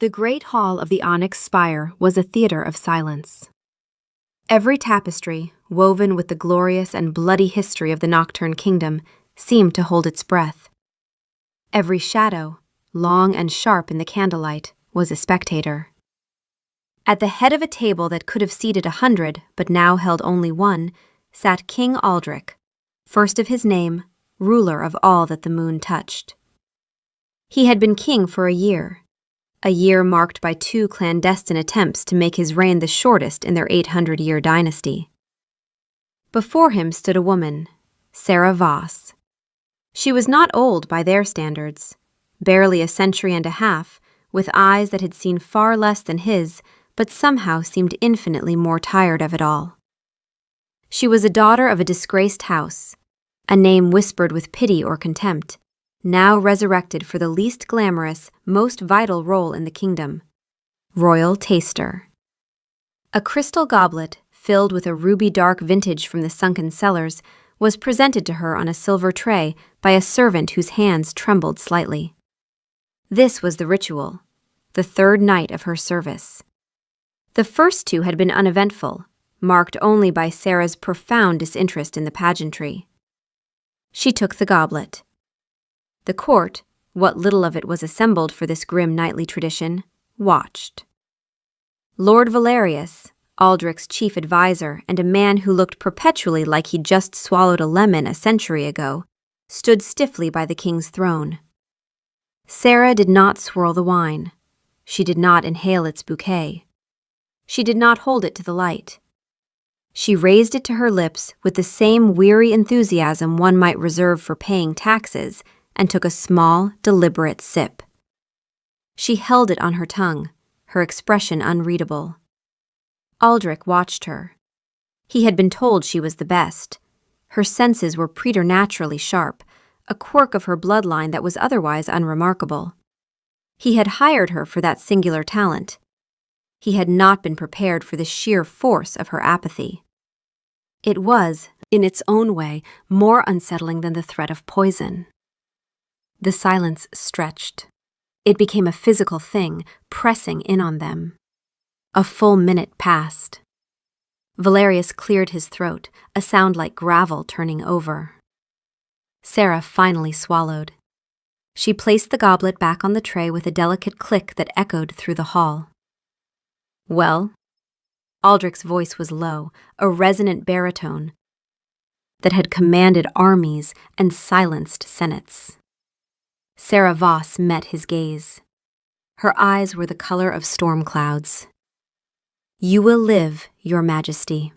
The great hall of the onyx spire was a theater of silence. Every tapestry, woven with the glorious and bloody history of the Nocturne Kingdom, seemed to hold its breath. Every shadow, long and sharp in the candlelight, was a spectator. At the head of a table that could have seated 100, but now held only one, sat King Aldrich, first of his name, ruler of all that the moon touched. He had been king for a year marked by 2 clandestine attempts to make his reign the shortest in their 800-year dynasty. Before him stood a woman, Sarah Voss. She was not old by their standards, barely a century and a half, with eyes that had seen far less than his, but somehow seemed infinitely more tired of it all. She was a daughter of a disgraced house, a name whispered with pity or contempt, now resurrected for the least glamorous, most vital role in the kingdom, royal taster. A crystal goblet, filled with a ruby-dark vintage from the sunken cellars, was presented to her on a silver tray by a servant whose hands trembled slightly. This was the ritual, the 3rd night of her service. The first 2 had been uneventful, marked only by Sarah's profound disinterest in the pageantry. She took the goblet. The court, what little of it was assembled for this grim nightly tradition, watched. Lord Valerius, Aldrich's chief adviser and a man who looked perpetually like he'd just swallowed a lemon a century ago, stood stiffly by the king's throne. Sarah did not swirl the wine. She did not inhale its bouquet. She did not hold it to the light. She raised it to her lips with the same weary enthusiasm one might reserve for paying taxes, and took a small, deliberate sip. She held it on her tongue, her expression unreadable. Aldrich watched her. He had been told she was the best. Her senses were preternaturally sharp, a quirk of her bloodline that was otherwise unremarkable. He had hired her for that singular talent. He had not been prepared for the sheer force of her apathy. It was, in its own way, more unsettling than the threat of poison. The silence stretched. It became a physical thing, pressing in on them. A full minute passed. Valerius cleared his throat, a sound like gravel turning over. Sarah finally swallowed. She placed the goblet back on the tray with a delicate click that echoed through the hall. "Well?" Aldrich's voice was low, a resonant baritone that had commanded armies and silenced senates. Sarah Voss met his gaze. Her eyes were the color of storm clouds. "You will live, Your Majesty."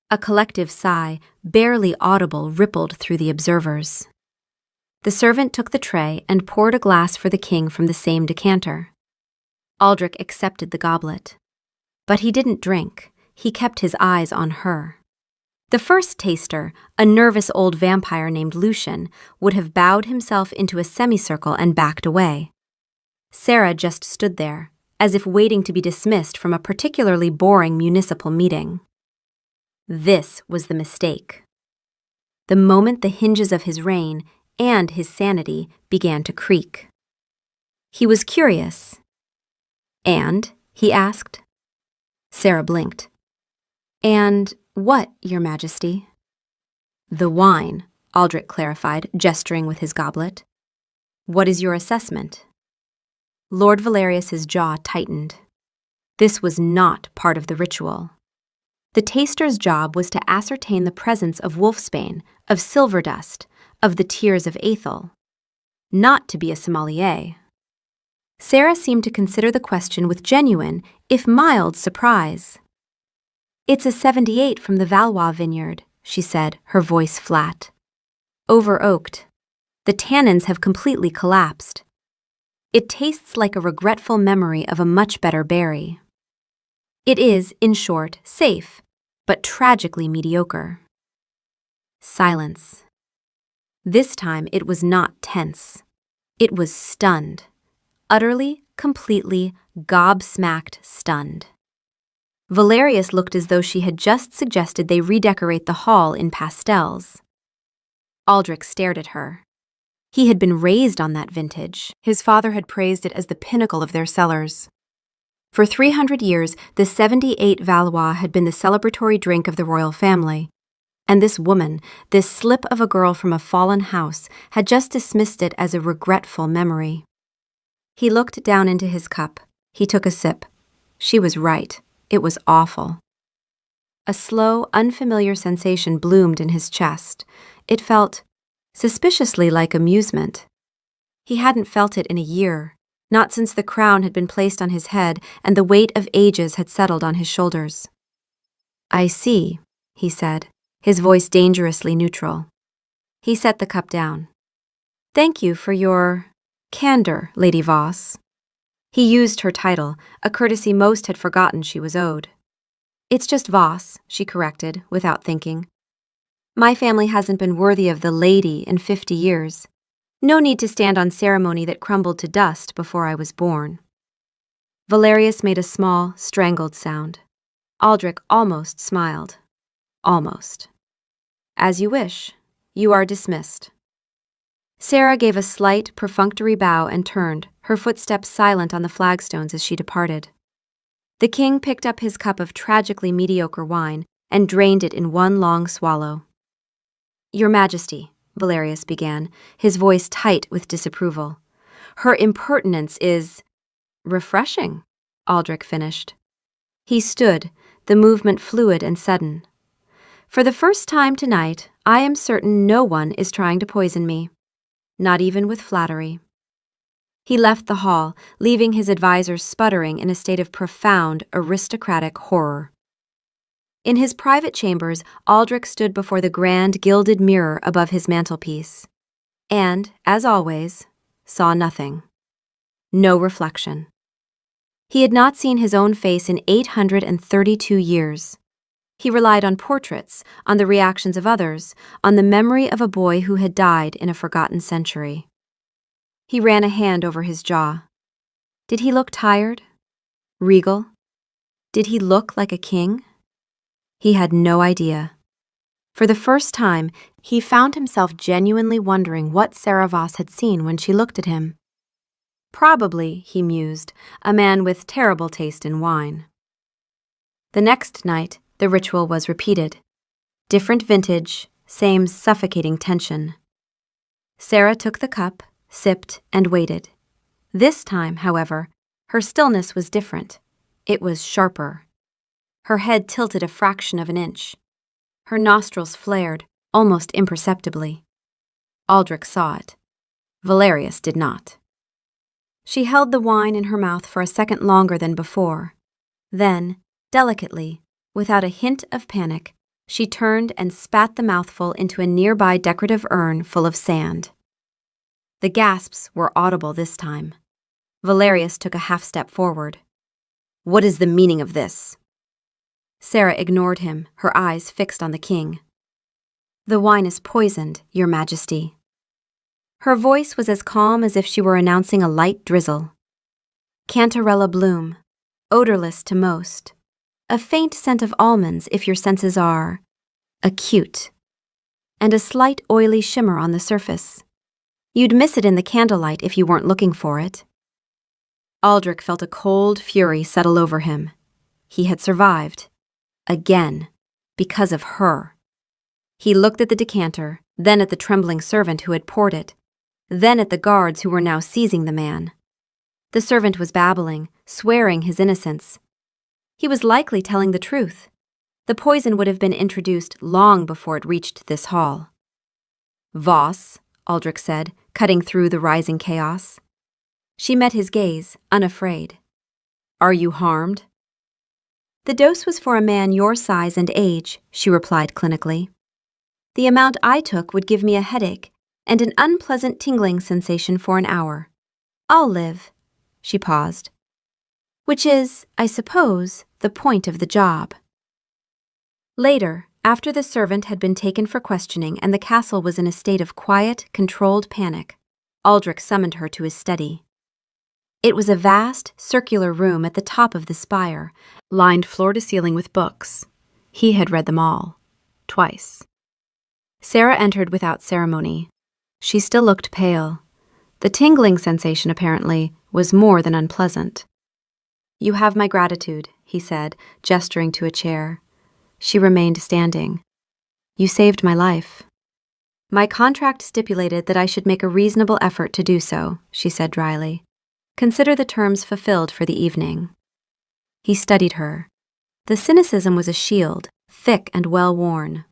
A collective sigh, barely audible, rippled through the observers. The servant took the tray and poured a glass for the king from the same decanter. Aldrich accepted the goblet. But he didn't drink. He kept his eyes on her. The first taster, a nervous old vampire named Lucian, would have bowed himself into a semicircle and backed away. Sarah just stood there, as if waiting to be dismissed from a particularly boring municipal meeting. This was the mistake. The moment the hinges of his reign and his sanity began to creak. He was curious. "And?" he asked. Sarah blinked. "And what, Your Majesty?" "The wine," Aldrich clarified, gesturing with his goblet. "What is your assessment?" Lord Valerius's jaw tightened. This was not part of the ritual. The taster's job was to ascertain the presence of wolfsbane, of silver dust, of the tears of Aethel. Not to be a sommelier. Sarah seemed to consider the question with genuine, if mild, surprise. "It's a 78 from the Valois vineyard," she said, her voice flat. "Over-oaked. The tannins have completely collapsed. It tastes like a regretful memory of a much better berry. It is, in short, safe, but tragically mediocre." Silence. This time it was not tense. It was stunned. Utterly, completely, gobsmacked stunned. Valerius looked as though she had just suggested they redecorate the hall in pastels. Aldrich stared at her. He had been raised on that vintage. His father had praised it as the pinnacle of their cellars. For 300 years, the 78 Valois had been the celebratory drink of the royal family. And this woman, this slip of a girl from a fallen house, had just dismissed it as a regretful memory. He looked down into his cup. He took a sip. She was right. It was awful. A slow, unfamiliar sensation bloomed in his chest. It felt suspiciously like amusement. He hadn't felt it in a year, not since the crown had been placed on his head and the weight of ages had settled on his shoulders. "I see," he said, his voice dangerously neutral. He set the cup down. "Thank you for your candor, Lady Voss." He used her title, a courtesy most had forgotten she was owed. "It's just Voss," she corrected, without thinking. "My family hasn't been worthy of the lady in 50 years. No need to stand on ceremony that crumbled to dust before I was born." Valerius made a small, strangled sound. Aldrich almost smiled. Almost. "As you wish. You are dismissed." Sarah gave a slight, perfunctory bow and turned, her footsteps silent on the flagstones as she departed. The king picked up his cup of tragically mediocre wine and drained it in one long swallow. "Your Majesty," Valerius began, his voice tight with disapproval. "Her impertinence is refreshing," Aldrich finished. He stood, the movement fluid and sudden. "For the first time tonight, I am certain no one is trying to poison me. Not even with flattery." He left the hall, leaving his advisers sputtering in a state of profound, aristocratic horror. In his private chambers, Aldrich stood before the grand gilded mirror above his mantelpiece, and, as always, saw nothing. No reflection. He had not seen his own face in 832 years. He relied on portraits, on the reactions of others, on the memory of a boy who had died in a forgotten century. He ran a hand over his jaw. Did he look tired? Regal? Did he look like a king? He had no idea. For the first time, he found himself genuinely wondering what Sarah Voss had seen when she looked at him. Probably, he mused, a man with terrible taste in wine. The next night, the ritual was repeated. Different vintage, same suffocating tension. Sarah took the cup, sipped, and waited. This time, however, her stillness was different. It was sharper. Her head tilted a fraction of an inch. Her nostrils flared, almost imperceptibly. Aldrich saw it. Valerius did not. She held the wine in her mouth for a second longer than before. Then, delicately, without a hint of panic, she turned and spat the mouthful into a nearby decorative urn full of sand. The gasps were audible this time. Valerius took a half-step forward. "What is the meaning of this?" Sarah ignored him, her eyes fixed on the king. "The wine is poisoned, Your Majesty." Her voice was as calm as if she were announcing a light drizzle. "Cantarella bloom, odorless to most. A faint scent of almonds if your senses are acute. And a slight oily shimmer on the surface. You'd miss it in the candlelight if you weren't looking for it." Aldrich felt a cold fury settle over him. He had survived. Again. Because of her. He looked at the decanter, then at the trembling servant who had poured it, then at the guards who were now seizing the man. The servant was babbling, swearing his innocence. He was likely telling the truth. The poison would have been introduced long before it reached this hall. "Voss," Aldrich said, cutting through the rising chaos. She met his gaze, unafraid. "Are you harmed?" "The dose was for a man your size and age," she replied clinically. "The amount I took would give me a headache and an unpleasant tingling sensation for an hour. I'll live." She paused. "Which is, I suppose, the point of the job." Later, after the servant had been taken for questioning and the castle was in a state of quiet, controlled panic, Aldrich summoned her to his study. It was a vast, circular room at the top of the spire, lined floor to ceiling with books. He had read them all. Twice. Sarah entered without ceremony. She still looked pale. The tingling sensation, apparently, was more than unpleasant. "You have my gratitude," he said, gesturing to a chair. She remained standing. "You saved my life." "My contract stipulated that I should make a reasonable effort to do so," she said dryly. "Consider the terms fulfilled for the evening." He studied her. The cynicism was a shield, thick and well-worn.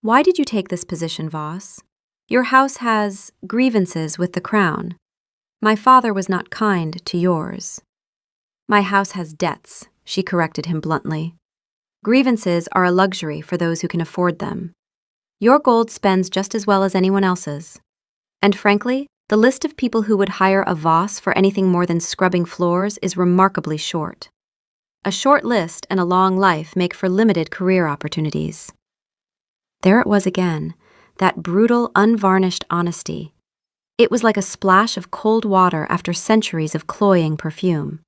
"Why did you take this position, Voss? Your house has grievances with the crown. My father was not kind to yours." "My house has debts," she corrected him bluntly. "Grievances are a luxury for those who can afford them. Your gold spends just as well as anyone else's. And frankly, the list of people who would hire a Voss for anything more than scrubbing floors is remarkably short. A short list and a long life make for limited career opportunities." There it was again, that brutal, unvarnished honesty. It was like a splash of cold water after centuries of cloying perfume.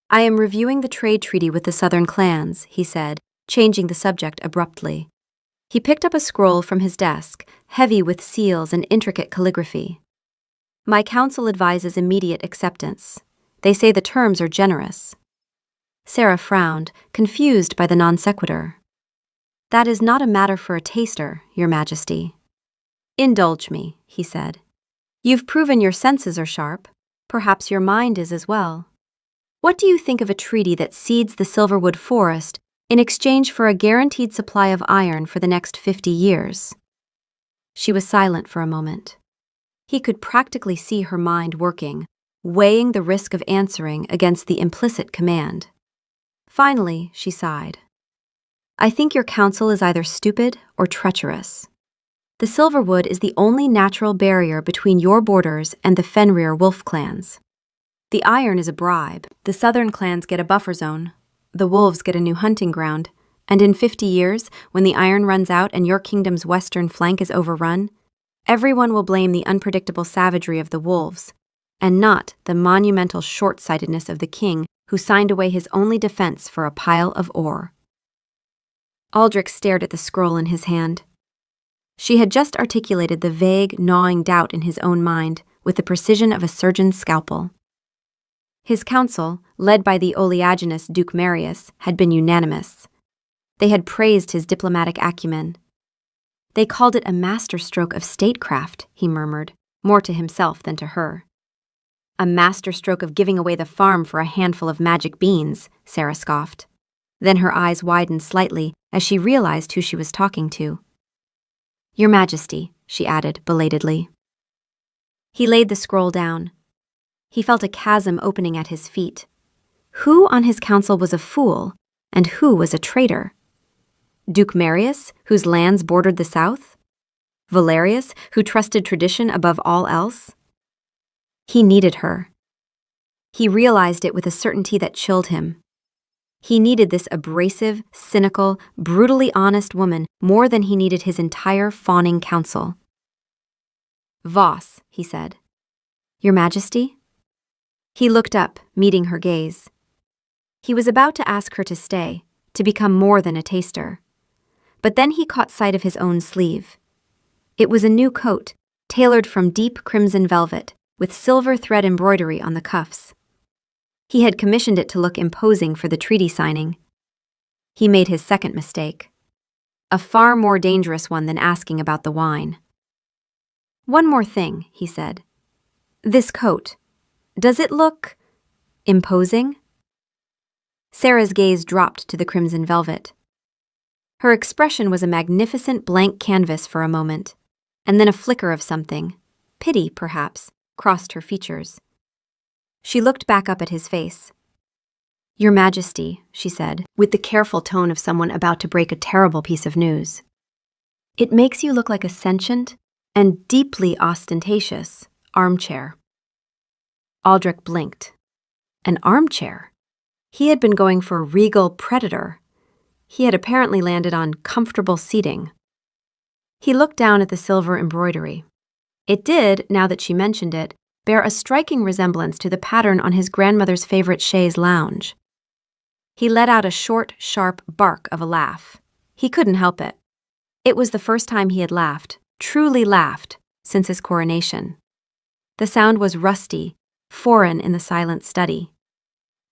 "I am reviewing the trade treaty with the southern clans," he said, changing the subject abruptly. He picked up a scroll from his desk, heavy with seals and intricate calligraphy. "My council advises immediate acceptance. They say the terms are generous." Sarah frowned, confused by the non sequitur. "That is not a matter for a taster, Your Majesty." "Indulge me," he said. "You've proven your senses are sharp. Perhaps your mind is as well. What do you think of a treaty that cedes the Silverwood Forest in exchange for a guaranteed supply of iron for the next 50 years? She was silent for a moment. He could practically see her mind working, weighing the risk of answering against the implicit command. Finally, she sighed. "I think your counsel is either stupid or treacherous. The Silverwood is the only natural barrier between your borders and the Fenrir wolf clans. The iron is a bribe. The southern clans get a buffer zone. The wolves get a new hunting ground. And in 50 years, when the iron runs out and your kingdom's western flank is overrun, everyone will blame the unpredictable savagery of the wolves, and not the monumental short-sightedness of the king who signed away his only defense for a pile of ore." Aldrich stared at the scroll in his hand. She had just articulated the vague, gnawing doubt in his own mind with the precision of a surgeon's scalpel. His council, led by the oleaginous Duke Marius, had been unanimous. They had praised his diplomatic acumen. "They called it a masterstroke of statecraft," he murmured, more to himself than to her. "A masterstroke of giving away the farm for a handful of magic beans," Sarah scoffed. Then her eyes widened slightly as she realized who she was talking to. "Your Majesty," she added belatedly. He laid the scroll down. He felt a chasm opening at his feet. Who on his council was a fool, and who was a traitor? Duke Marius, whose lands bordered the south? Valerius, who trusted tradition above all else? He needed her. He realized it with a certainty that chilled him. He needed this abrasive, cynical, brutally honest woman more than he needed his entire fawning council. "Voss," he said. "Your Majesty?" He looked up, meeting her gaze. He was about to ask her to stay, to become more than a taster. But then he caught sight of his own sleeve. It was a new coat, tailored from deep crimson velvet, with silver thread embroidery on the cuffs. He had commissioned it to look imposing for the treaty signing. He made his second mistake. A far more dangerous one than asking about the wine. "One more thing," he said. "This coat, does it look imposing?" Sarah's gaze dropped to the crimson velvet. Her expression was a magnificent blank canvas for a moment, and then a flicker of something, pity perhaps, crossed her features. She looked back up at his face. "Your Majesty," she said, with the careful tone of someone about to break a terrible piece of news. "It makes you look like a sentient and deeply ostentatious armchair." Aldrich blinked. An armchair? He had been going for regal predator. He had apparently landed on comfortable seating. He looked down at the silver embroidery. It did, now that she mentioned it, bear a striking resemblance to the pattern on his grandmother's favorite chaise lounge. He let out a short, sharp bark of a laugh. He couldn't help it. It was the first time he had laughed, truly laughed, since his coronation. The sound was rusty, foreign in the silent study.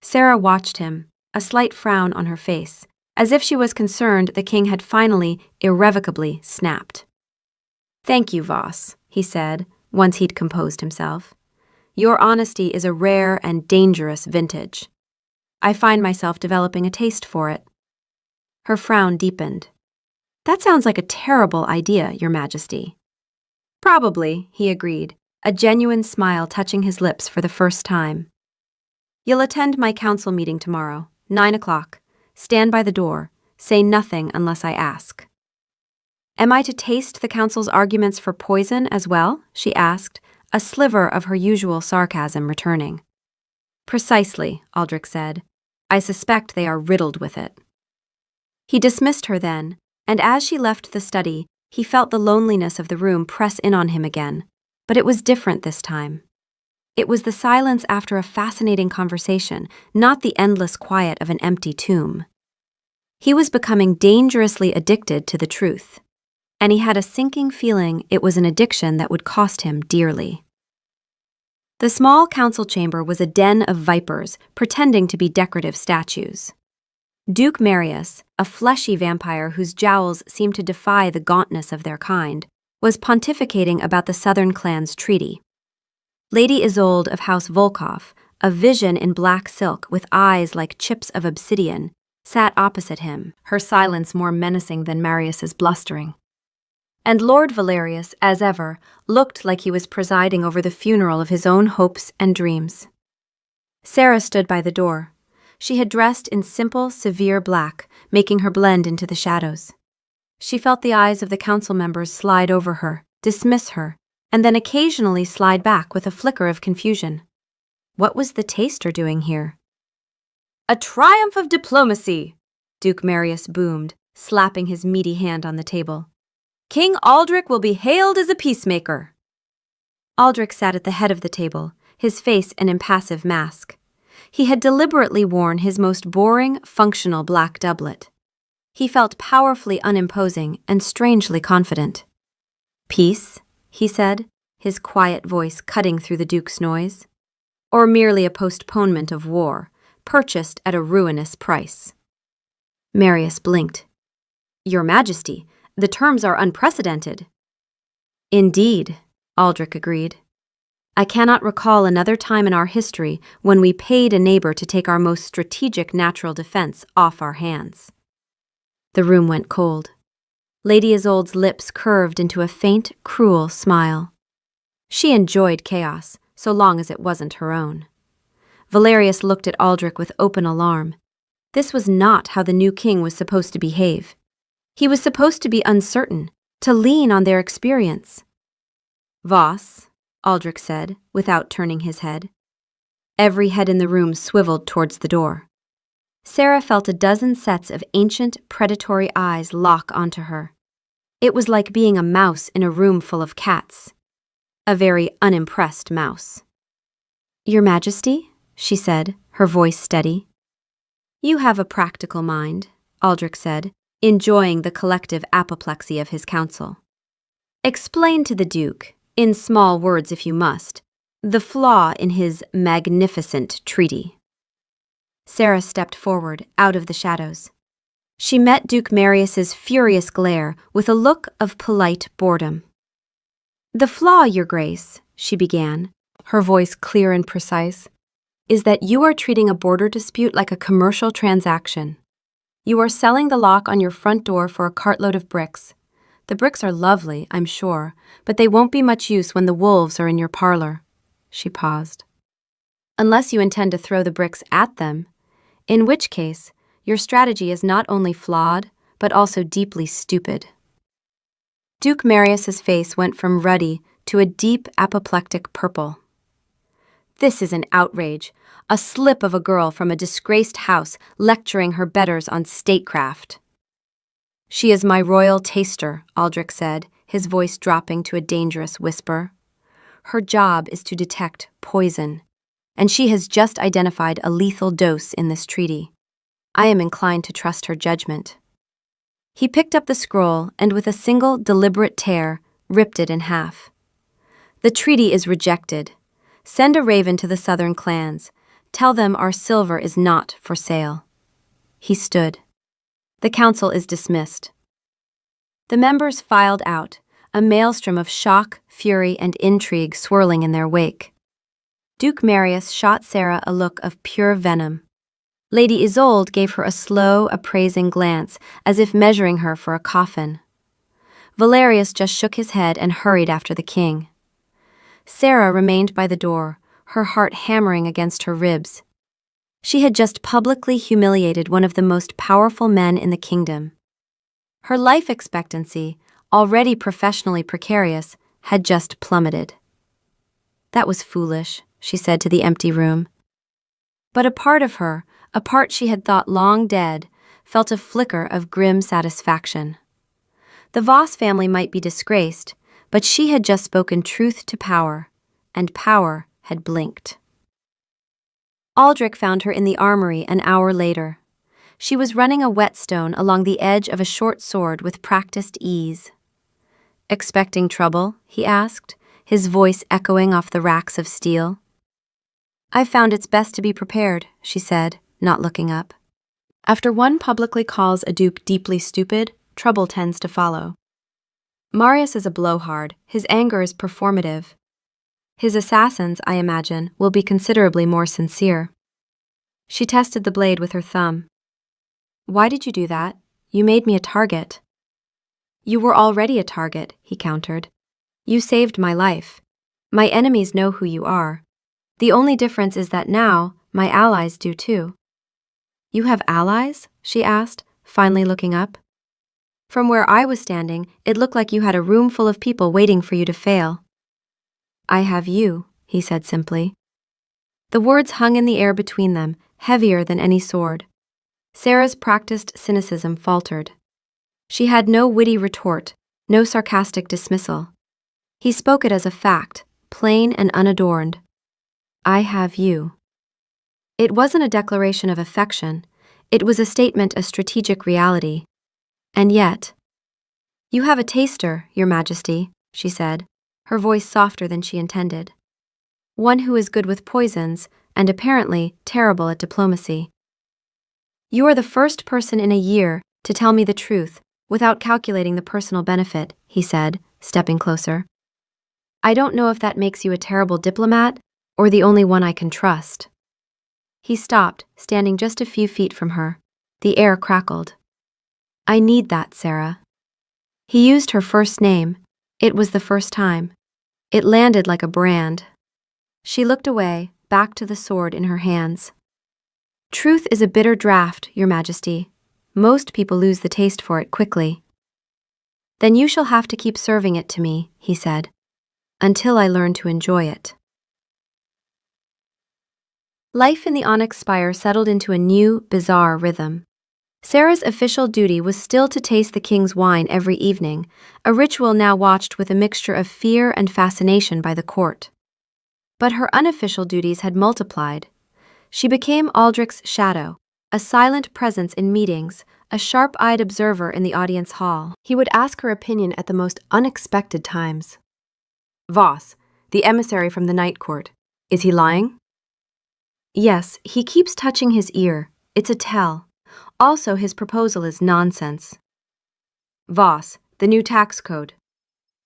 Sarah watched him, a slight frown on her face, as if she was concerned the king had finally, irrevocably snapped. "Thank you, Voss," he said, once he'd composed himself. "Your honesty is a rare and dangerous vintage. I find myself developing a taste for it." Her frown deepened. "That sounds like a terrible idea, Your Majesty." "Probably," he agreed, a genuine smile touching his lips for the first time. "You'll attend my council meeting tomorrow, 9 o'clock. Stand by the door. Say nothing unless I ask." "Am I to taste the council's arguments for poison as well?" she asked, a sliver of her usual sarcasm returning. "Precisely," Aldrich said. "I suspect they are riddled with it." He dismissed her then, and as she left the study, he felt the loneliness of the room press in on him again. But it was different this time. It was the silence after a fascinating conversation, not the endless quiet of an empty tomb. He was becoming dangerously addicted to the truth, and he had a sinking feeling it was an addiction that would cost him dearly. The small council chamber was a den of vipers pretending to be decorative statues. Duke Marius, a fleshy vampire whose jowls seemed to defy the gauntness of their kind, was pontificating about the southern clan's treaty. Lady Isolde of House Volkov, a vision in black silk with eyes like chips of obsidian, sat opposite him, her silence more menacing than Marius's blustering. And Lord Valerius, as ever, looked like he was presiding over the funeral of his own hopes and dreams. Sarah stood by the door. She had dressed in simple, severe black, making her blend into the shadows. She felt the eyes of the council members slide over her, dismiss her, and then occasionally slide back with a flicker of confusion. What was the taster doing here? "A triumph of diplomacy!" Duke Marius boomed, slapping his meaty hand on the table. "King Aldrich will be hailed as a peacemaker." Aldrich sat at the head of the table, his face an impassive mask. He had deliberately worn his most boring, functional black doublet. He felt powerfully unimposing and strangely confident. "Peace?" he said, his quiet voice cutting through the Duke's noise. "Or merely a postponement of war, purchased at a ruinous price?" Marius blinked. "Your Majesty, the terms are unprecedented." "Indeed," Aldrich agreed. "I cannot recall another time in our history when we paid a neighbor to take our most strategic natural defense off our hands." The room went cold. Lady Isolde's lips curved into a faint, cruel smile. She enjoyed chaos, so long as it wasn't her own. Valerius looked at Aldrich with open alarm. This was not how the new king was supposed to behave. He was supposed to be uncertain, to lean on their experience. "Voss," Aldrich said, without turning his head. Every head in the room swiveled towards the door. Sarah felt a dozen sets of ancient, predatory eyes lock onto her. It was like being a mouse in a room full of cats. A very unimpressed mouse. "Your Majesty," she said, her voice steady. "You have a practical mind," Aldrich said, enjoying the collective apoplexy of his council. "Explain to the Duke, in small words if you must, the flaw in his magnificent treaty." Sarah stepped forward, out of the shadows. She met Duke Marius's furious glare with a look of polite boredom. "The flaw, Your Grace," she began, her voice clear and precise, "is that you are treating a border dispute like a commercial transaction. You are selling the lock on your front door for a cartload of bricks. The bricks are lovely, I'm sure, but they won't be much use when the wolves are in your parlor." She paused. "Unless you intend to throw the bricks at them, in which case your strategy is not only flawed, but also deeply stupid." Duke Marius's face went from ruddy to a deep apoplectic purple. "This is an outrage, a slip of a girl from a disgraced house lecturing her betters on statecraft." "She is my royal taster," Aldrich said, his voice dropping to a dangerous whisper. "Her job is to detect poison, and she has just identified a lethal dose in this treaty. I am inclined to trust her judgment." He picked up the scroll and with a single deliberate tear, ripped it in half. The treaty is rejected. Send a raven to the southern clans. Tell them our silver is not for sale." He stood. The council is dismissed. The members filed out, a maelstrom of shock, fury, and intrigue swirling in their wake. Duke Marius shot Sarah a look of pure venom. Lady Isolde gave her a slow, appraising glance, as if measuring her for a coffin. Valerius just shook his head and hurried after the king. Sarah remained by the door, her heart hammering against her ribs. She had just publicly humiliated one of the most powerful men in the kingdom. Her life expectancy, already professionally precarious, had just plummeted. "That was foolish," she said to the empty room. But a part of her, a part she had thought long dead, felt a flicker of grim satisfaction. The Voss family might be disgraced, but she had just spoken truth to power, and power had blinked. Aldrich found her in the armory an hour later. She was running a whetstone along the edge of a short sword with practiced ease. "Expecting trouble?" he asked, his voice echoing off the racks of steel. "I found it's best to be prepared," she said, not looking up. After one publicly calls a duke deeply stupid, trouble tends to follow. Marius is a blowhard, his anger is performative. His assassins, I imagine, will be considerably more sincere. She tested the blade with her thumb. "Why did you do that? You made me a target." "You were already a target," he countered. "You saved my life. My enemies know who you are. The only difference is that now, my allies do too." "You have allies?" she asked, finally looking up. From where I was standing, it looked like you had a room full of people waiting for you to fail. "I have you," he said simply. The words hung in the air between them, heavier than any sword. Sarah's practiced cynicism faltered. She had no witty retort, no sarcastic dismissal. He spoke it as a fact, plain and unadorned. "I have you." It wasn't a declaration of affection. It was a statement of strategic reality. And yet, "You have a taster, Your Majesty," she said, her voice softer than she intended. "One who is good with poisons, and apparently terrible at diplomacy." "You are the first person in a year to tell me the truth, without calculating the personal benefit," he said, stepping closer. "I don't know if that makes you a terrible diplomat, or the only one I can trust." He stopped, standing just a few feet from her. The air crackled. "I need that, Sarah." He used her first name. It was the first time. It landed like a brand. She looked away, back to the sword in her hands. "Truth is a bitter draught, Your Majesty. Most people lose the taste for it quickly." "Then you shall have to keep serving it to me," he said, "until I learn to enjoy it." Life in the Onyx Spire settled into a new, bizarre rhythm. Sarah's official duty was still to taste the king's wine every evening, a ritual now watched with a mixture of fear and fascination by the court. But her unofficial duties had multiplied. She became Aldrich's shadow, a silent presence in meetings, a sharp-eyed observer in the audience hall. He would ask her opinion at the most unexpected times. "Voss, the emissary from the Night Court, is he lying?" "Yes, he keeps touching his ear. It's a tell. Also, his proposal is nonsense." "Voss, the new tax code."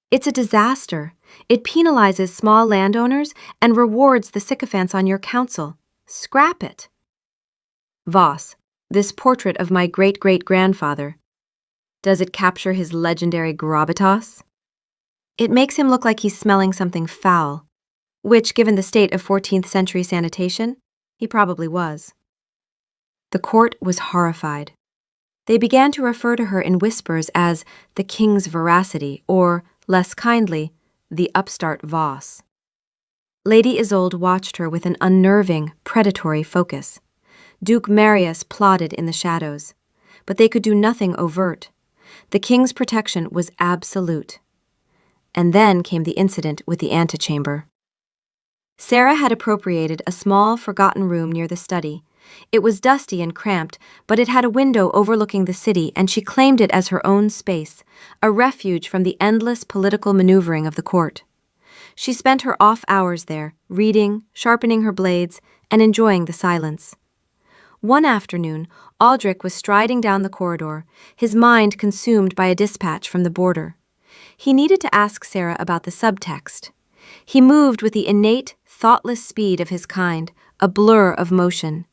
"It's a disaster. It penalizes small landowners and rewards the sycophants on your council. Scrap it." "Voss, this portrait of my great-great-grandfather. Does it capture his legendary gravitas?" "It makes him look like he's smelling something foul, which, given the state of 14th century sanitation, he probably was." The court was horrified. They began to refer to her in whispers as the king's veracity, or, less kindly, the upstart Voss. Lady Isolde watched her with an unnerving, predatory focus. Duke Marius plodded in the shadows, but they could do nothing overt. The king's protection was absolute. And then came the incident with the antechamber. Sarah had appropriated a small, forgotten room near the study. It was dusty and cramped, but it had a window overlooking the city, and she claimed it as her own space, a refuge from the endless political maneuvering of the court. She spent her off hours there, reading, sharpening her blades, and enjoying the silence. One afternoon, Aldrich was striding down the corridor, his mind consumed by a dispatch from the border. He needed to ask Sarah about the subtext. He moved with the innate, thoughtless speed of his kind, a blur of motion.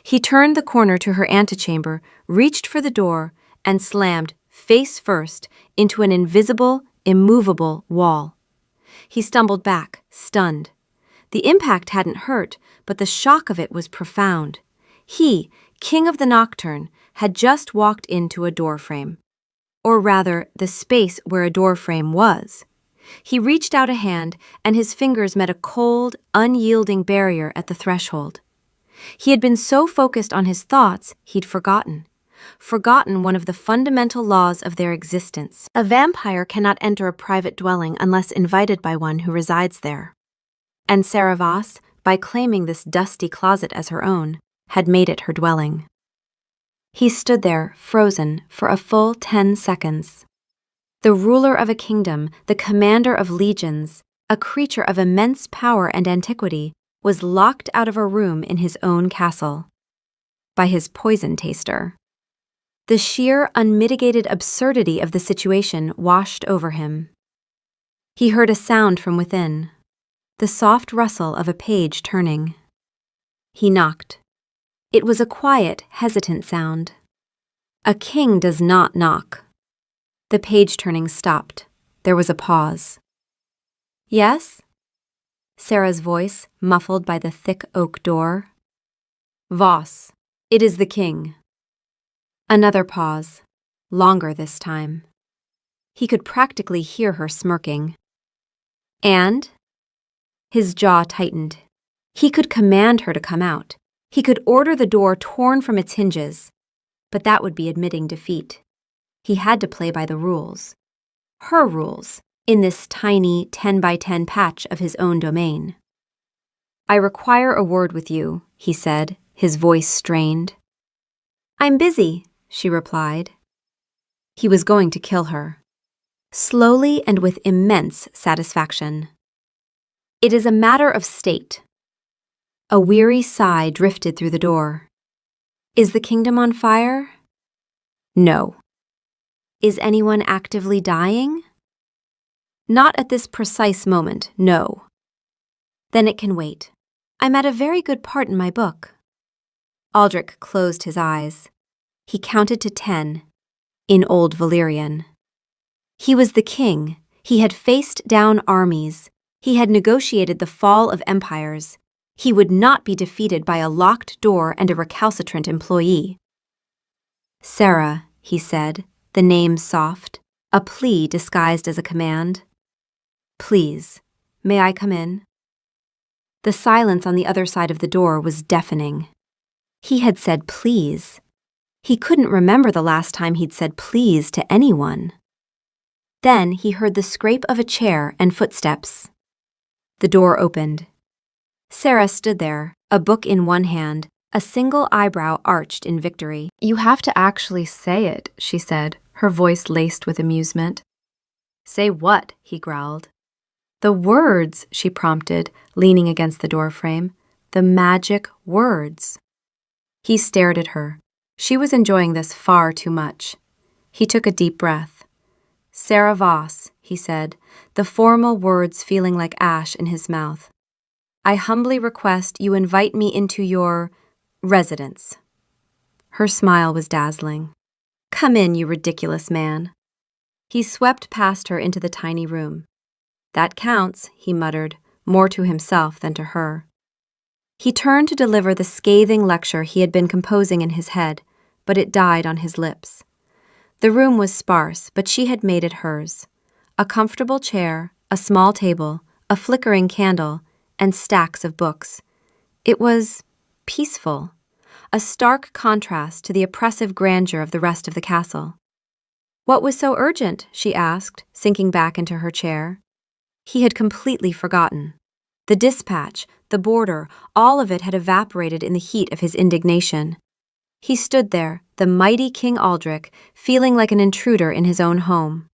He turned the corner to her antechamber, reached for the door, and slammed, face first, into an invisible, immovable wall. He stumbled back, stunned. The impact hadn't hurt, but the shock of it was profound. He, king of the nocturne, had just walked into a doorframe. Or rather, the space where a doorframe was. He reached out a hand, and his fingers met a cold, unyielding barrier at the threshold. He had been so focused on his thoughts, he'd forgotten one of the fundamental laws of their existence. A vampire cannot enter a private dwelling unless invited by one who resides there. And Sarah Voss, by claiming this dusty closet as her own, had made it her dwelling. He stood there, frozen, for a full 10 seconds. The ruler of a kingdom, the commander of legions, a creature of immense power and antiquity, was locked out of a room in his own castle. By his poison taster. The sheer, unmitigated absurdity of the situation washed over him. He heard a sound from within, the soft rustle of a page turning. He knocked. It was a quiet, hesitant sound. A king does not knock. The page turning stopped. There was a pause. Yes? Sarah's voice, muffled by the thick oak door. Voss, it is the king. Another pause, longer this time. He could practically hear her smirking. And? His jaw tightened. He could command her to come out. He could order the door torn from its hinges. But that would be admitting defeat. He had to play by the rules. Her rules, in this tiny 10 by 10 patch of his own domain. I require a word with you, he said, his voice strained. I'm busy, she replied. He was going to kill her. Slowly and with immense satisfaction. It is a matter of state. A weary sigh drifted through the door. Is the kingdom on fire? No. Is anyone actively dying? Not at this precise moment, no. Then it can wait. I'm at a very good part in my book. Aldrich closed his eyes. He counted to 10, in Old Valyrian. He was the king. He had faced down armies. He had negotiated the fall of empires. He would not be defeated by a locked door and a recalcitrant employee. Sarah, he said, the name soft, a plea disguised as a command. Please, may I come in? The silence on the other side of the door was deafening. He had said please. He couldn't remember the last time he'd said please to anyone. Then he heard the scrape of a chair and footsteps. The door opened. Sarah stood there, a book in one hand, a single eyebrow arched in victory. You have to actually say it, she said, her voice laced with amusement. Say what? He growled. The words, she prompted, leaning against the doorframe. The magic words. He stared at her. She was enjoying this far too much. He took a deep breath. Sarah Voss, he said, the formal words feeling like ash in his mouth. I humbly request you invite me into your residence. Her smile was dazzling. Come in, you ridiculous man. He swept past her into the tiny room. That counts, he muttered, more to himself than to her. He turned to deliver the scathing lecture he had been composing in his head, but it died on his lips. The room was sparse, but she had made it hers. A comfortable chair, a small table, a flickering candle, and stacks of books. It was peaceful, a stark contrast to the oppressive grandeur of the rest of the castle. What was so urgent? She asked, sinking back into her chair. He had completely forgotten. The dispatch, the border, all of it had evaporated in the heat of his indignation. He stood there, the mighty King Aldrich, feeling like an intruder in his own home.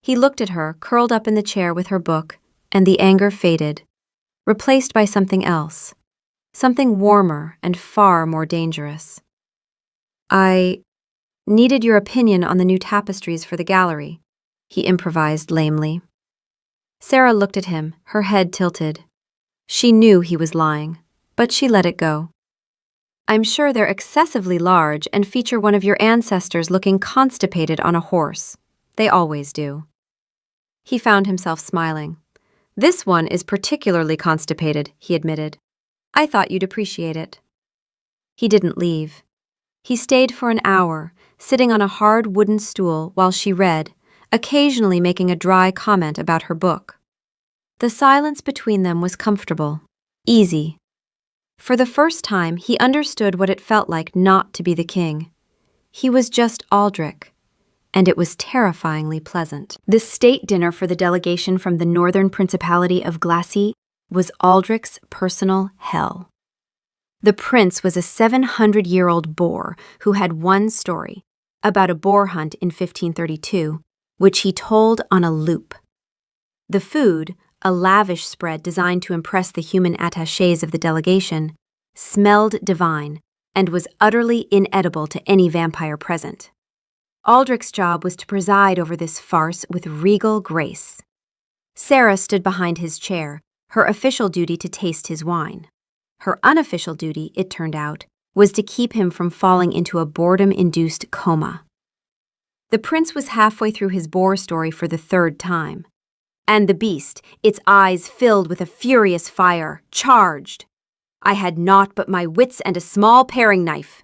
He looked at her, curled up in the chair with her book, and the anger faded, replaced by something else, something warmer and far more dangerous. I needed your opinion on the new tapestries for the gallery, he improvised lamely. Sarah looked at him, her head tilted. She knew he was lying, but she let it go. I'm sure they're excessively large and feature one of your ancestors looking constipated on a horse. They always do. He found himself smiling. This one is particularly constipated, he admitted. I thought you'd appreciate it. He didn't leave. He stayed for an hour, sitting on a hard wooden stool while she read, occasionally making a dry comment about her book. The silence between them was comfortable, easy. For the first time, he understood what it felt like not to be the king. He was just Aldrich, and it was terrifyingly pleasant. The state dinner for the delegation from the northern principality of Glacis was Aldrich's personal hell. The prince was a 700-year-old boar who had one story about a boar hunt in 1532, which he told on a loop. The food, a lavish spread designed to impress the human attachés of the delegation, smelled divine and was utterly inedible to any vampire present. Aldrich's job was to preside over this farce with regal grace. Sarah stood behind his chair, her official duty to taste his wine. Her unofficial duty, it turned out, was to keep him from falling into a boredom-induced coma. The prince was halfway through his boar story for the third time. And the beast, its eyes filled with a furious fire, charged. I had naught but my wits and a small paring knife.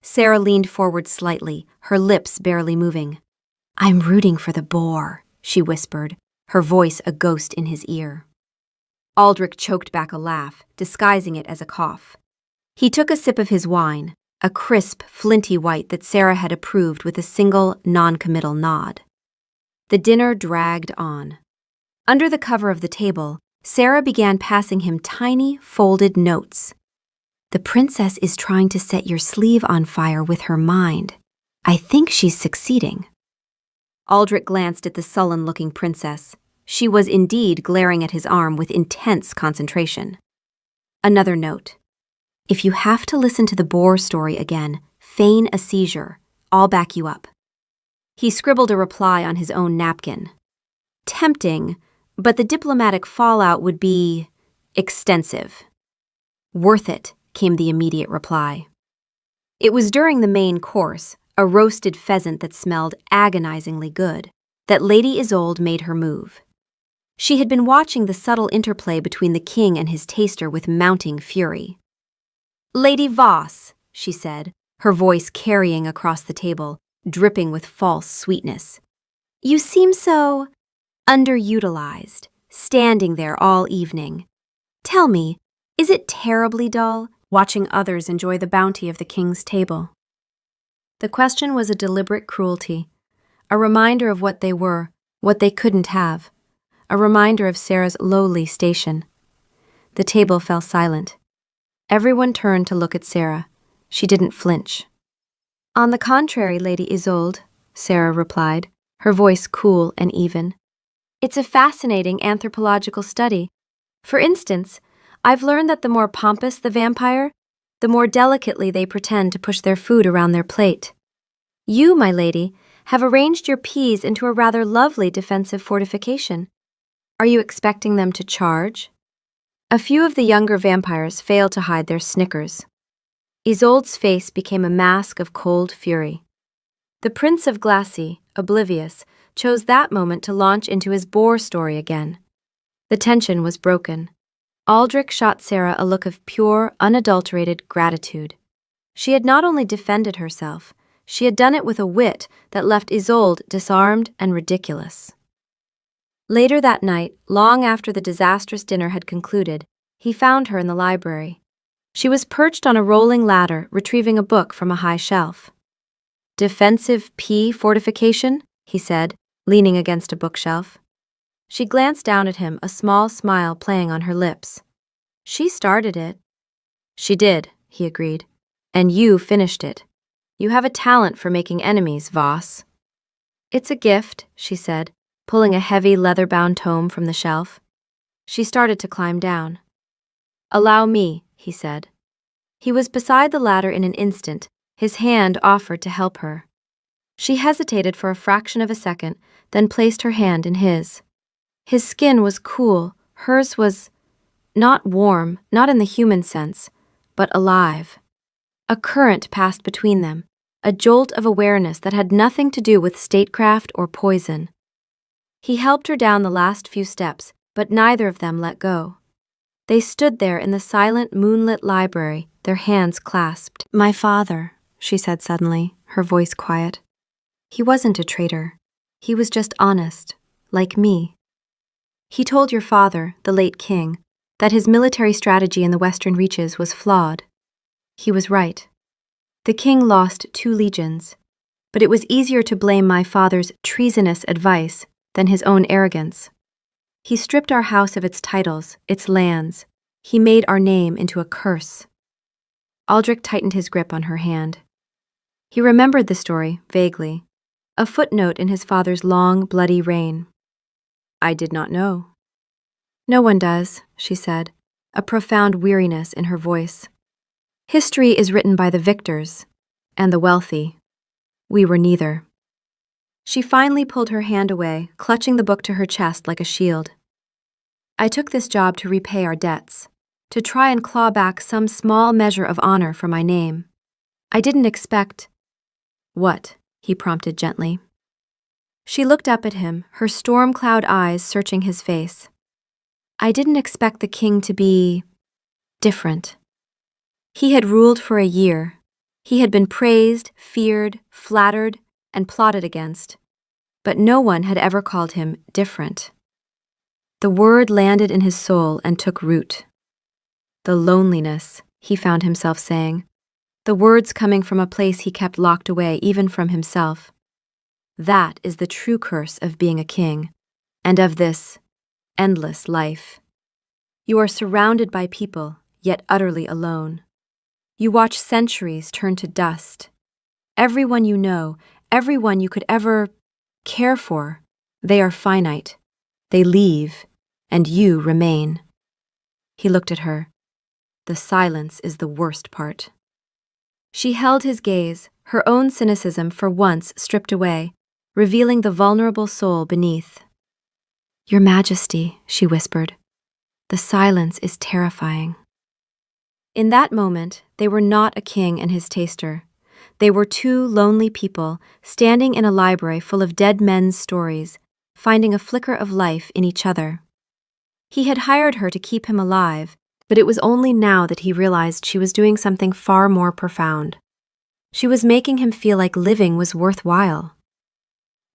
Sarah leaned forward slightly, her lips barely moving. I'm rooting for the boar, she whispered, her voice a ghost in his ear. Aldrich choked back a laugh, disguising it as a cough. He took a sip of his wine, a crisp, flinty white that Sarah had approved with a single, non-committal nod. The dinner dragged on. Under the cover of the table, Sarah began passing him tiny, folded notes. The princess is trying to set your sleeve on fire with her mind. I think she's succeeding. Aldrich glanced at the sullen-looking princess. She was indeed glaring at his arm with intense concentration. Another note. If you have to listen to the boar story again, feign a seizure. I'll back you up. He scribbled a reply on his own napkin. Tempting, but the diplomatic fallout would be extensive. Worth it, came the immediate reply. It was during the main course, a roasted pheasant that smelled agonizingly good, that Lady Isolde made her move. She had been watching the subtle interplay between the king and his taster with mounting fury. Lady Voss, she said, her voice carrying across the table, dripping with false sweetness. You seem so underutilized, standing there all evening. Tell me, is it terribly dull, watching others enjoy the bounty of the king's table? The question was a deliberate cruelty, a reminder of what they were, what they couldn't have, a reminder of Sarah's lowly station. The table fell silent. Everyone turned to look at Sarah. She didn't flinch. On the contrary, Lady Isolde, Sarah replied, her voice cool and even. It's a fascinating anthropological study. For instance, I've learned that the more pompous the vampire, the more delicately they pretend to push their food around their plate. You, my lady, have arranged your peas into a rather lovely defensive fortification. Are you expecting them to charge? A few of the younger vampires failed to hide their snickers. Isolde's face became a mask of cold fury. The Prince of Glacis, oblivious, chose that moment to launch into his boar story again. The tension was broken. Aldrich shot Sarah a look of pure, unadulterated gratitude. She had not only defended herself, she had done it with a wit that left Isolde disarmed and ridiculous. Later that night, long after the disastrous dinner had concluded, he found her in the library. She was perched on a rolling ladder, retrieving a book from a high shelf. Defensive pea fortification, he said, leaning against a bookshelf. She glanced down at him, a small smile playing on her lips. She started it. She did, he agreed. And you finished it. You have a talent for making enemies, Voss. It's a gift, she said, pulling a heavy leather-bound tome from the shelf. She started to climb down. "Allow me," he said. He was beside the ladder in an instant, his hand offered to help her. She hesitated for a fraction of a second, then placed her hand in his. His skin was cool, hers was not warm, not in the human sense, but alive. A current passed between them, a jolt of awareness that had nothing to do with statecraft or poison. He helped her down the last few steps, but neither of them let go. They stood there in the silent, moonlit library, their hands clasped. "My father," she said suddenly, her voice quiet. "He wasn't a traitor. He was just honest, like me. He told your father, the late king, that his military strategy in the Western Reaches was flawed. He was right. The king lost 2 legions, but it was easier to blame my father's treasonous advice than his own arrogance. He stripped our house of its titles, its lands. He made our name into a curse." Aldrich tightened his grip on her hand. He remembered the story, vaguely, a footnote in his father's long, bloody reign. "I did not know." "No one does," she said, a profound weariness in her voice. "History is written by the victors and the wealthy. We were neither." She finally pulled her hand away, clutching the book to her chest like a shield. "I took this job to repay our debts, to try and claw back some small measure of honor for my name. I didn't expect—" "What?" he prompted gently. She looked up at him, her storm cloud eyes searching his face. "I didn't expect the king to be different. He had ruled for a year. He had been praised, feared, flattered, and plotted against. But no one had ever called him different." The word landed in his soul and took root. "The loneliness," he found himself saying. The words coming from a place he kept locked away even from himself. "That is the true curse of being a king, and of this endless life. You are surrounded by people, yet utterly alone. You watch centuries turn to dust. Everyone you know, everyone you could ever care for, they are finite. They leave, and you remain." He looked at her. "The silence is the worst part." She held his gaze, her own cynicism for once stripped away, revealing the vulnerable soul beneath. "Your Majesty," she whispered, "the silence is terrifying." In that moment, they were not a king and his taster. They were 2 lonely people standing in a library full of dead men's stories, finding a flicker of life in each other. He had hired her to keep him alive, but it was only now that he realized she was doing something far more profound. She was making him feel like living was worthwhile.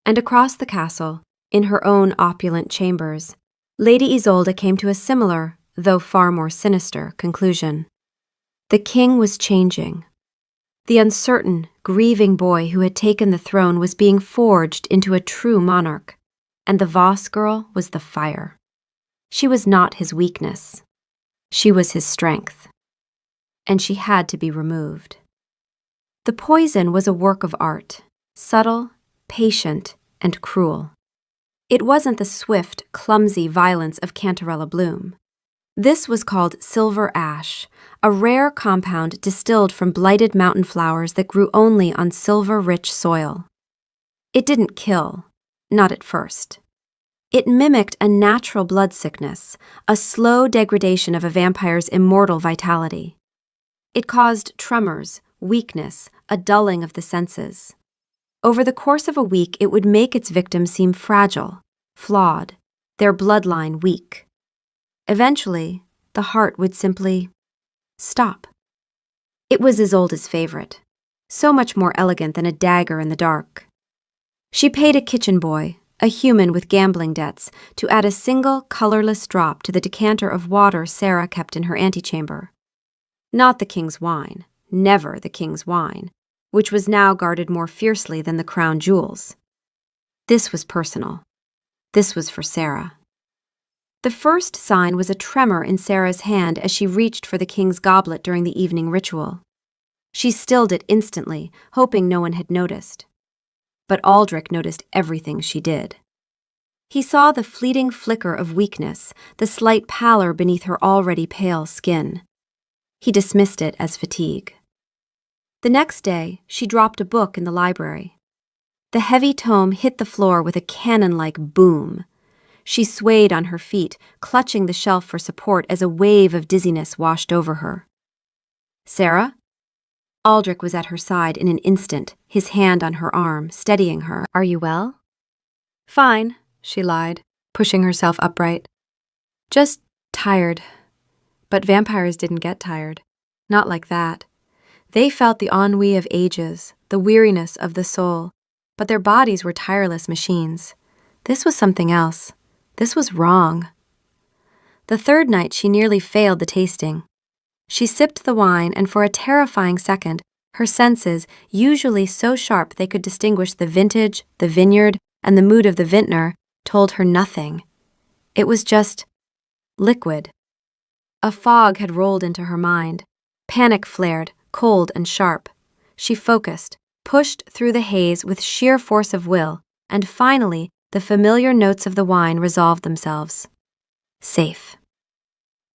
And across the castle, in her own opulent chambers, Lady Isolde came to a similar, though far more sinister, conclusion. The king was changing. The uncertain, grieving boy who had taken the throne was being forged into a true monarch, and the Voss girl was the fire. She was not his weakness. She was his strength. And she had to be removed. The poison was a work of art, subtle, patient, and cruel. It wasn't the swift, clumsy violence of Cantarella Bloom. This was called silver ash, a rare compound distilled from blighted mountain flowers that grew only on silver-rich soil. It didn't kill, not at first. It mimicked a natural blood sickness, a slow degradation of a vampire's immortal vitality. It caused tremors, weakness, a dulling of the senses. Over the course of a week, it would make its victims seem fragile, flawed, their bloodline weak. Eventually, the heart would simply stop. It was Isolde's favorite, so much more elegant than a dagger in the dark. She paid a kitchen boy, a human with gambling debts, to add a single, colorless drop to the decanter of water Sarah kept in her antechamber. Not the king's wine, never the king's wine, which was now guarded more fiercely than the crown jewels. This was personal. This was for Sarah. The first sign was a tremor in Sarah's hand as she reached for the king's goblet during the evening ritual. She stilled it instantly, hoping no one had noticed. But Aldrich noticed everything she did. He saw the fleeting flicker of weakness, the slight pallor beneath her already pale skin. He dismissed it as fatigue. The next day, she dropped a book in the library. The heavy tome hit the floor with a cannon-like boom. She swayed on her feet, clutching the shelf for support as a wave of dizziness washed over her. "Sarah?" Aldrich was at her side in an instant, his hand on her arm, steadying her. "Are you well?" "Fine," she lied, pushing herself upright. "Just tired." But vampires didn't get tired. Not like that. They felt the ennui of ages, the weariness of the soul, but their bodies were tireless machines. This was something else. This was wrong. The third night she nearly failed the tasting. She sipped the wine, and for a terrifying second, her senses, usually so sharp they could distinguish the vintage, the vineyard, and the mood of the vintner, told her nothing. It was just liquid. A fog had rolled into her mind. Panic flared, cold and sharp. She focused, pushed through the haze with sheer force of will, and finally, the familiar notes of the wine resolved themselves. Safe.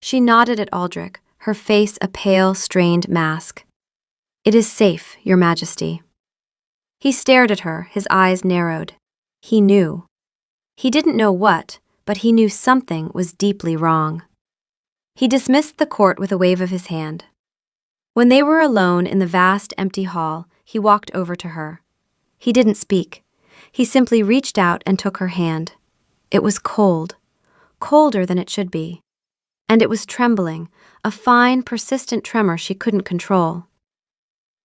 She nodded at Aldrich, her face a pale, strained mask. "It is safe, Your Majesty." He stared at her, his eyes narrowed. He knew. He didn't know what, but he knew something was deeply wrong. He dismissed the court with a wave of his hand. When they were alone in the vast, empty hall, he walked over to her. He didn't speak. He simply reached out and took her hand. It was cold, colder than it should be. And it was trembling, a fine, persistent tremor she couldn't control.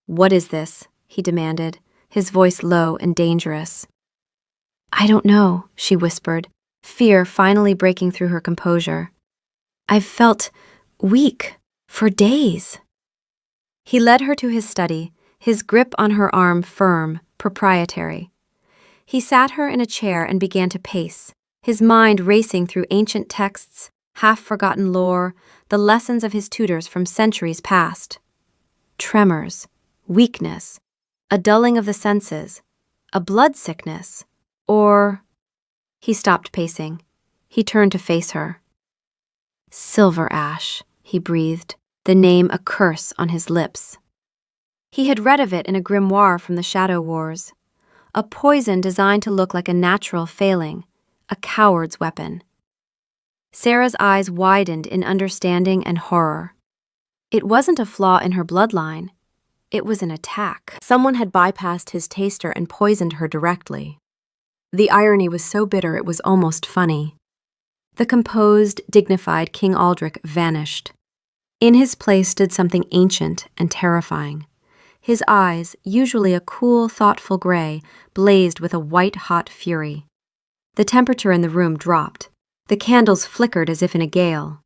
"What is this?" he demanded, his voice low and dangerous. "I don't know," she whispered, fear finally breaking through her composure. "I've felt weak for days." He led her to his study, his grip on her arm firm, proprietary. He sat her in a chair and began to pace, his mind racing through ancient texts, half-forgotten lore, the lessons of his tutors from centuries past. Tremors, weakness, a dulling of the senses, a blood sickness, or... He stopped pacing. He turned to face her. "Silver ash," he breathed, the name a curse on his lips. He had read of it in a grimoire from the Shadow Wars, a poison designed to look like a natural failing, a coward's weapon. Sarah's eyes widened in understanding and horror. It wasn't a flaw in her bloodline. It was an attack. Someone had bypassed his taster and poisoned her directly. The irony was so bitter it was almost funny. The composed, dignified King Aldrich vanished. In his place stood something ancient and terrifying. His eyes, usually a cool, thoughtful gray, blazed with a white-hot fury. The temperature in the room dropped. The candles flickered as if in a gale.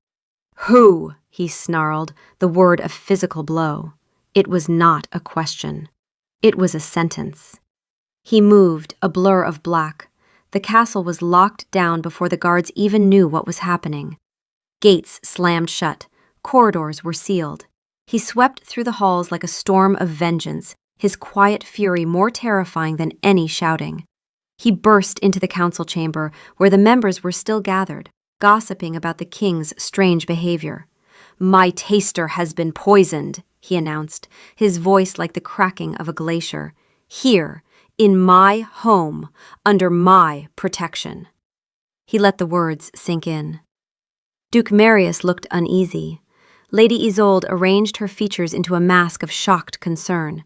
"Who?" he snarled, the word a physical blow. It was not a question. It was a sentence. He moved, a blur of black. The castle was locked down before the guards even knew what was happening. Gates slammed shut. Corridors were sealed. He swept through the halls like a storm of vengeance, his quiet fury more terrifying than any shouting. He burst into the council chamber, where the members were still gathered, gossiping about the king's strange behavior. "My taster has been poisoned," he announced, his voice like the cracking of a glacier. "Here, in my home, under my protection." He let the words sink in. Duke Marius looked uneasy. Lady Isolde arranged her features into a mask of shocked concern.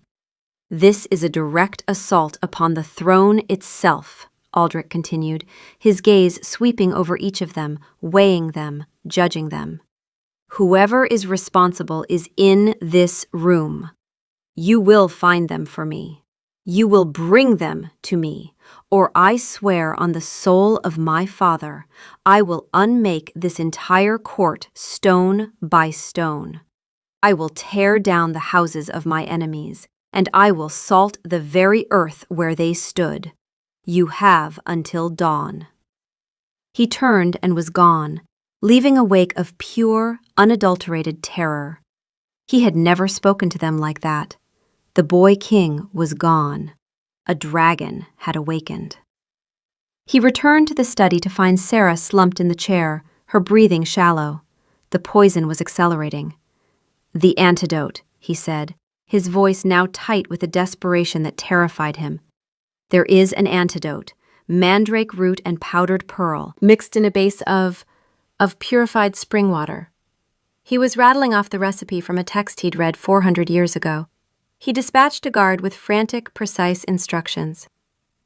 "This is a direct assault upon the throne itself," Aldrich continued, his gaze sweeping over each of them, weighing them, judging them. "Whoever is responsible is in this room. You will find them for me. You will bring them to me, or I swear on the soul of my father, I will unmake this entire court stone by stone. I will tear down the houses of my enemies, and I will salt the very earth where they stood. You have until dawn." He turned and was gone, leaving a wake of pure, unadulterated terror. He had never spoken to them like that. The boy king was gone. A dragon had awakened. He returned to the study to find Sarah slumped in the chair, her breathing shallow. The poison was accelerating. "The antidote," he said, his voice now tight with a desperation that terrified him. "There is an antidote, mandrake root and powdered pearl, mixed in a base of purified spring water." He was rattling off the recipe from a text he'd read 400 years ago. He dispatched a guard with frantic, precise instructions.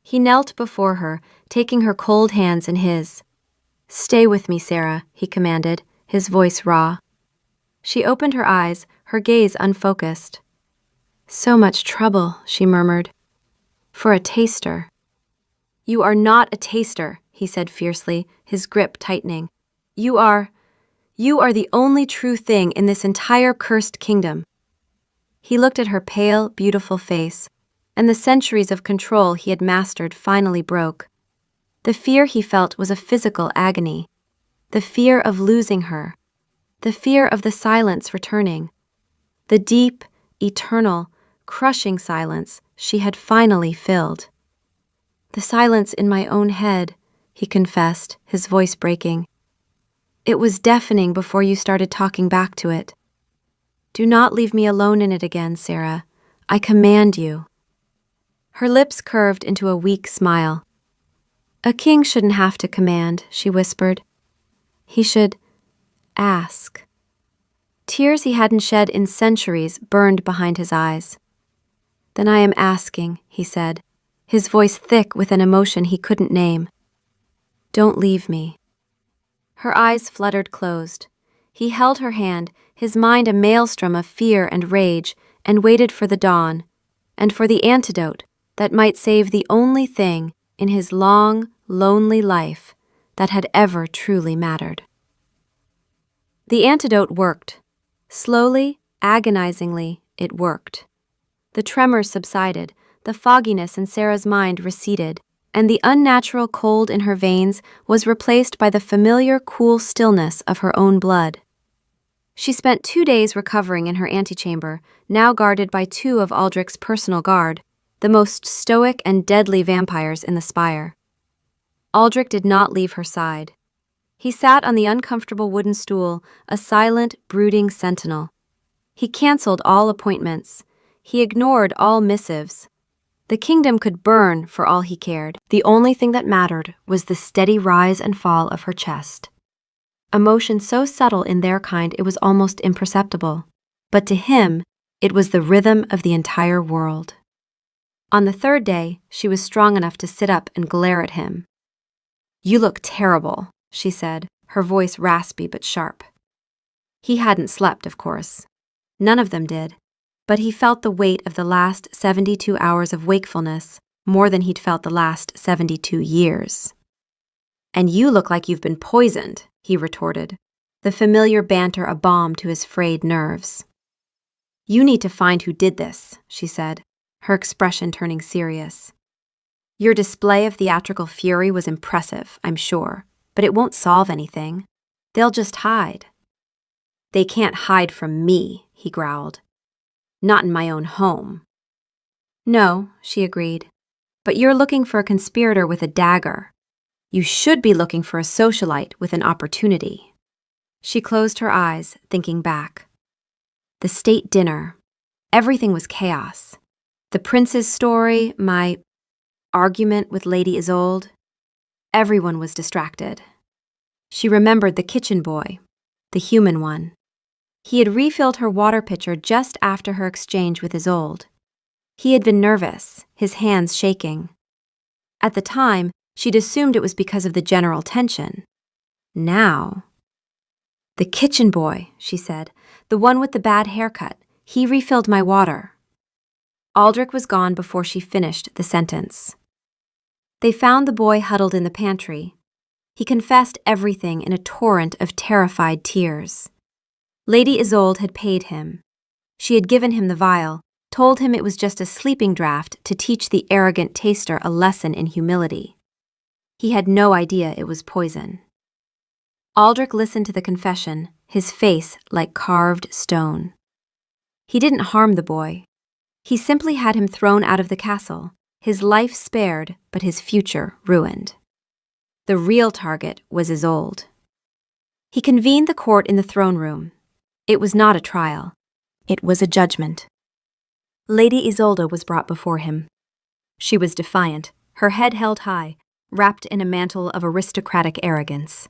He knelt before her, taking her cold hands in his. "Stay with me, Sarah," he commanded, his voice raw. She opened her eyes, her gaze unfocused. "So much trouble," she murmured. "For a taster." "You are not a taster," he said fiercely, his grip tightening. You are the only true thing in this entire cursed kingdom." He looked at her pale, beautiful face, and the centuries of control he had mastered finally broke. The fear he felt was a physical agony. The fear of losing her. The fear of the silence returning. The deep, eternal, crushing silence she had finally filled. "The silence in my own head," he confessed, his voice breaking. "It was deafening before you started talking back to it. Do not leave me alone in it again, Sarah. I command you." Her lips curved into a weak smile. "A king shouldn't have to command," she whispered. "He should ask." Tears he hadn't shed in centuries burned behind his eyes. "Then I am asking," he said, his voice thick with an emotion he couldn't name. "Don't leave me." Her eyes fluttered closed. He held her hand, his mind a maelstrom of fear and rage, and waited for the dawn, and for the antidote that might save the only thing in his long, lonely life that had ever truly mattered. The antidote worked. Slowly, agonizingly, it worked. The tremors subsided, the fogginess in Sarah's mind receded, and the unnatural cold in her veins was replaced by the familiar cool stillness of her own blood. She spent 2 days recovering in her antechamber, now guarded by 2 of Aldrich's personal guard, the most stoic and deadly vampires in the spire. Aldrich did not leave her side. He sat on the uncomfortable wooden stool, a silent, brooding sentinel. He canceled all appointments. He ignored all missives. The kingdom could burn for all he cared. The only thing that mattered was the steady rise and fall of her chest. Emotion so subtle in their kind it was almost imperceptible. But to him, it was the rhythm of the entire world. On the 3rd day, she was strong enough to sit up and glare at him. "You look terrible," she said, her voice raspy but sharp. He hadn't slept, of course. None of them did. But he felt the weight of the last 72 hours of wakefulness more than he'd felt the last 72 years. "And you look like you've been poisoned," he retorted, the familiar banter a balm to his frayed nerves. "You need to find who did this," she said, her expression turning serious. "Your display of theatrical fury was impressive, I'm sure, but it won't solve anything. They'll just hide." "They can't hide from me," he growled. "Not in my own home." "No," she agreed, "but you're looking for a conspirator with a dagger. You should be looking for a socialite with an opportunity." She closed her eyes, thinking back. The state dinner. Everything was chaos. The prince's story, my argument with Lady Isolde. Everyone was distracted. She remembered the kitchen boy, the human one. He had refilled her water pitcher just after her exchange with Isolde. He had been nervous, his hands shaking. At the time, she'd assumed it was because of the general tension. Now, "The kitchen boy," she said, "the one with the bad haircut. He refilled my water." Aldrich was gone before she finished the sentence. They found the boy huddled in the pantry. He confessed everything in a torrent of terrified tears. Lady Isolde had paid him. She had given him the vial, told him it was just a sleeping draught to teach the arrogant taster a lesson in humility. He had no idea it was poison. Aldrich listened to the confession, his face like carved stone. He didn't harm the boy. He simply had him thrown out of the castle, his life spared, but his future ruined. The real target was Isolde. He convened the court in the throne room. It was not a trial. It was a judgment. Lady Isolde was brought before him. She was defiant, her head held high, wrapped in a mantle of aristocratic arrogance.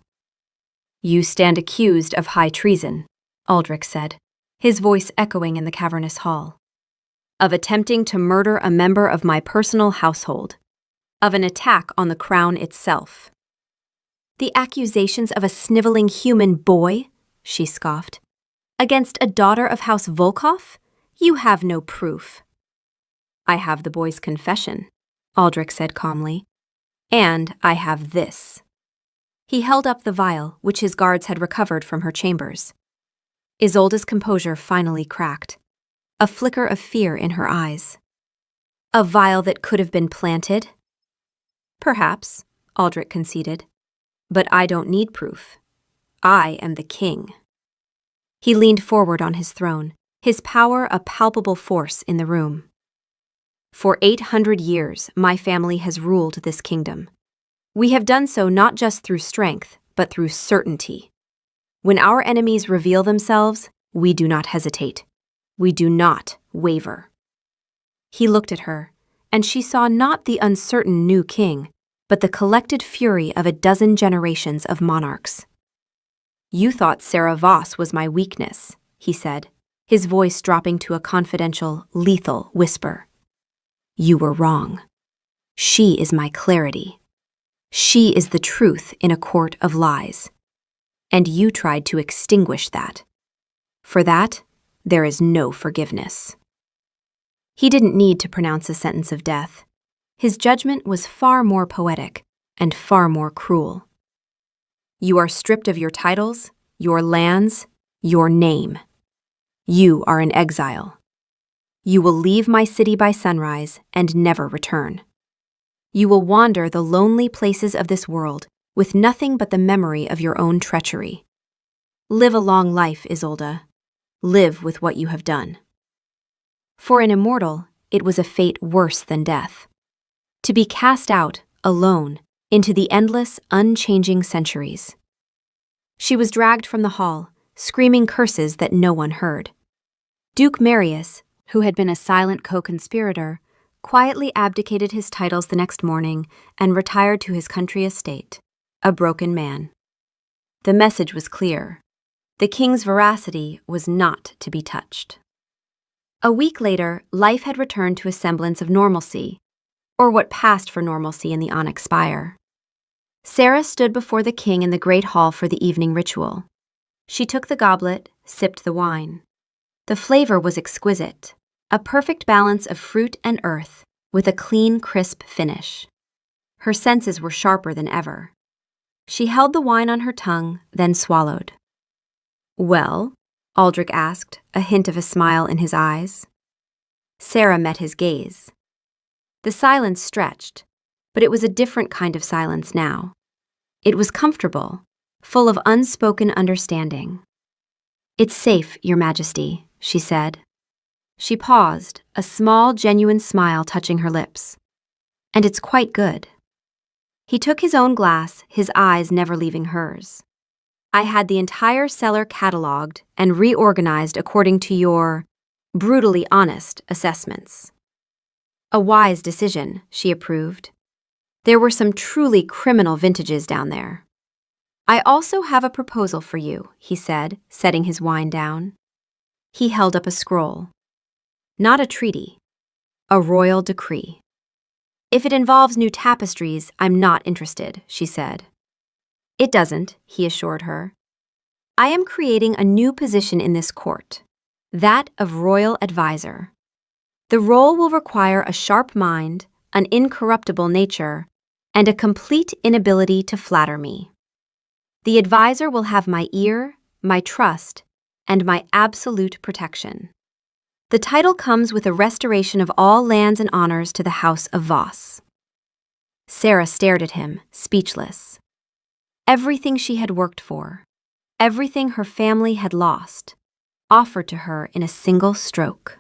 "You stand accused of high treason," Aldrich said, his voice echoing in the cavernous hall. "Of attempting to murder a member of my personal household. Of an attack on the crown itself." "The accusations of a sniveling human boy?" she scoffed. "Against a daughter of House Volkov? You have no proof." "I have the boy's confession," Aldrich said calmly. "And I have this." He held up the vial which his guards had recovered from her chambers. Isolde's composure finally cracked, a flicker of fear in her eyes. "A vial that could have been planted?" "Perhaps," Aldrich conceded. "But I don't need proof. I am the king." He leaned forward on his throne, his power a palpable force in the room. "For 800 years, my family has ruled this kingdom. We have done so not just through strength, but through certainty. When our enemies reveal themselves, we do not hesitate. We do not waver." He looked at her, and she saw not the uncertain new king, but the collected fury of a dozen generations of monarchs. "You thought Sarah Voss was my weakness," he said, his voice dropping to a confidential, lethal whisper. "You were wrong. She is my clarity. She is the truth in a court of lies. And you tried to extinguish that. For that, there is no forgiveness." He didn't need to pronounce a sentence of death. His judgment was far more poetic and far more cruel. "You are stripped of your titles, your lands, your name. You are in exile. You will leave my city by sunrise and never return. You will wander the lonely places of this world with nothing but the memory of your own treachery. Live a long life, Isolde. Live with what you have done." For an immortal, it was a fate worse than death. To be cast out, alone, into the endless, unchanging centuries. She was dragged from the hall, screaming curses that no one heard. Duke Marius, who had been a silent co-conspirator, quietly abdicated his titles the next morning and retired to his country estate, a broken man. The message was clear. The king's veracity was not to be touched. A week later, life had returned to a semblance of normalcy, or what passed for normalcy in the Onyx Spire. Sarah stood before the king in the great hall for the evening ritual. She took the goblet, sipped the wine. The flavor was exquisite, a perfect balance of fruit and earth, with a clean, crisp finish. Her senses were sharper than ever. She held the wine on her tongue, then swallowed. "Well?" Aldrich asked, a hint of a smile in his eyes. Sarah met his gaze. The silence stretched, but it was a different kind of silence now. It was comfortable, full of unspoken understanding. "It's safe, Your Majesty," she said. She paused, a small, genuine smile touching her lips. "And it's quite good." He took his own glass, his eyes never leaving hers. "I had the entire cellar catalogued and reorganized according to your brutally honest assessments." "A wise decision," she approved. "There were some truly criminal vintages down there." "I also have a proposal for you," he said, setting his wine down. He held up a scroll. "Not a treaty. A royal decree." "If it involves new tapestries, I'm not interested," she said. "It doesn't," he assured her. "I am creating a new position in this court, that of royal advisor. The role will require a sharp mind, an incorruptible nature, and a complete inability to flatter me. The advisor will have my ear, my trust, and my absolute protection. The title comes with a restoration of all lands and honors to the House of Voss." Sarah stared at him, speechless. Everything she had worked for, everything her family had lost, offered to her in a single stroke.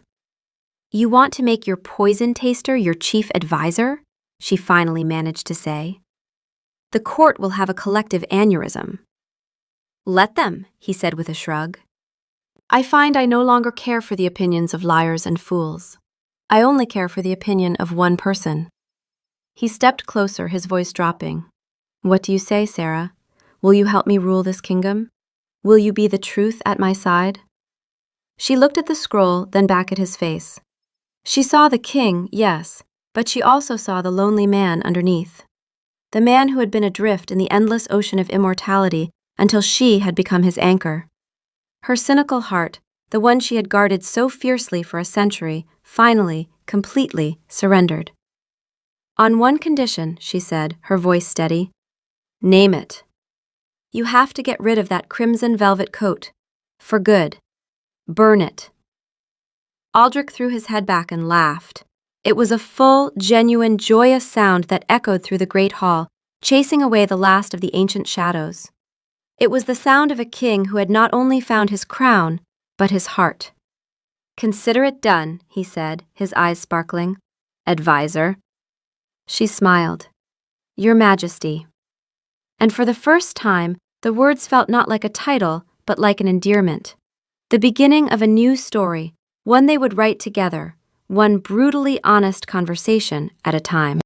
"You want to make your poison taster your chief advisor?" she finally managed to say. The court will have a collective aneurysm. Let them, he said with a shrug. I find I no longer care for the opinions of liars and fools. I only care for the opinion of one person. He stepped closer, his voice dropping. What do you say, Sarah? Will you help me rule this kingdom? Will you be the truth at my side? She looked at the scroll, then back at his face. She saw the king, yes, but she also saw the lonely man underneath. The man who had been adrift in the endless ocean of immortality until she had become his anchor. Her cynical heart, the one she had guarded so fiercely for a century, finally, completely surrendered. On one condition, she said, her voice steady. Name it. You have to get rid of that crimson velvet coat. For good. Burn it. Aldrich threw his head back and laughed. It was a full, genuine, joyous sound that echoed through the great hall, chasing away the last of the ancient shadows. It was the sound of a king who had not only found his crown, but his heart. Consider it done, he said, his eyes sparkling. Advisor. She smiled. Your Majesty. And for the first time, the words felt not like a title, but like an endearment. The beginning of a new story, one they would write together, one brutally honest conversation at a time.